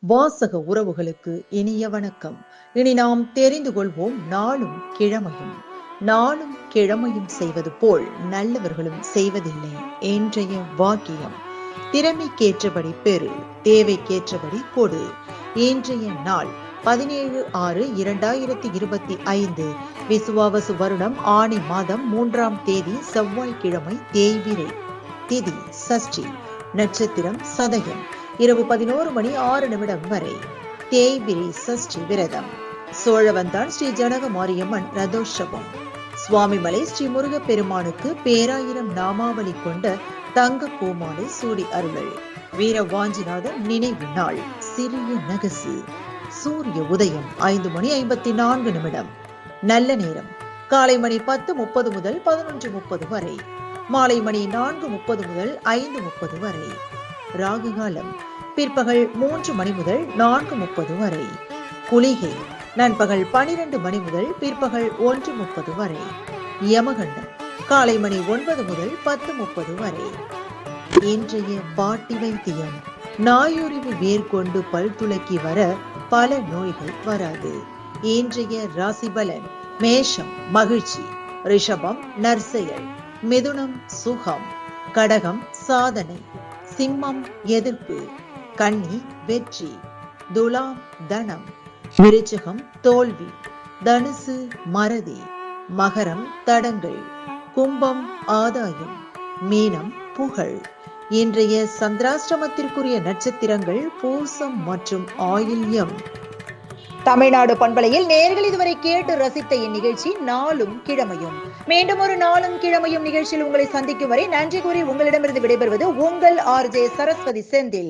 வாசக உறவுகளுக்கு இனிய வணக்கம். இனி நாம் தெரிந்து கொள்வோம் நாளும் கிழமையும். நாளும் கிழமையும் செய்வது போல் நல்லவர்களும் செய்வதில்லை. இன்றைய வாக்கியம்: திறமைக்கேற்றபடி பெறு, தேவைக்கேற்றபடி கொடு. இன்றைய நாள் 17/6/2025 விசுவாவசு வருடம் ஆனி மாதம் 3ஆம் தேதி செவ்வாய்க்கிழமை. தேய்பிறை. திதி சஷ்டி. நட்சத்திரம் சதயம். இரவு 11:06 வரை. தேய்பிரை சஷ்டி விரதம். சோழவந்தான் ஸ்ரீ ஜனக மாரியம்மன் ரதோற்சவம். சுவாமிமலை ஸ்ரீ முருகப் பெருமானுக்கு பேராயிரம் நாமாவளி கொண்ட தங்க பூமாலை சூடி அருளல். வீர வாஞ்சிநாதன் நினைவு நாள். சிறிய நகசு. சூரிய உதயம் 5:54. நல்ல நேரம் காலை மணி 10:30 முதல் 11:30 வரை. மாலை மணி 4:30 முதல் 5:30 வரை. ராகு காலம் பிற்பகல் 3 மணி முதல் 4:30 வரை. குளிகை நண்பகல் 12 மணி முதல் பிற்பகல் 1:30 வரை. யமகண்டம் காலை மணி 9 முதல் 10:30 வரை. இன்றைய பாட்டி வைத்தியம்: நாயுருவி வேர்கொண்டு பல் துளக்கி வர பல நோய்கள் வராது. இன்றைய ராசி பலன்: மேஷம் மகிழ்ச்சி, ரிஷபம் நற்செயல், மிதுனம் சுகம், கடகம் சாதனை, சிம்மம் எதிர்ப்பு, கன்னி வெற்றி, துலாம் தனம், விருச்சிகம் தோல்வி, தனுசு மறதி, மகரம் தடங்கள், கும்பம் ஆதாயம், மீனம் புகழ். இன்றைய சந்திராஷ்டமத்திற்குரிய நட்சத்திரங்கள் பூசம் மற்றும் ஆயில்யம். தமிழ்நாடு பண்பலையில் நேயர்கள் இதுவரை கேட்டு ரசித்த இந்நிகழ்ச்சி நாளும் கிழமையும். மீண்டும் ஒரு நாளும் கிழமையும் நிகழ்ச்சியில் உங்களை சந்திக்கும் வரை நன்றி கூறி உங்களிடமிருந்து விடைபெறுவது உங்கள் RJ சரஸ்வதி செந்தில்.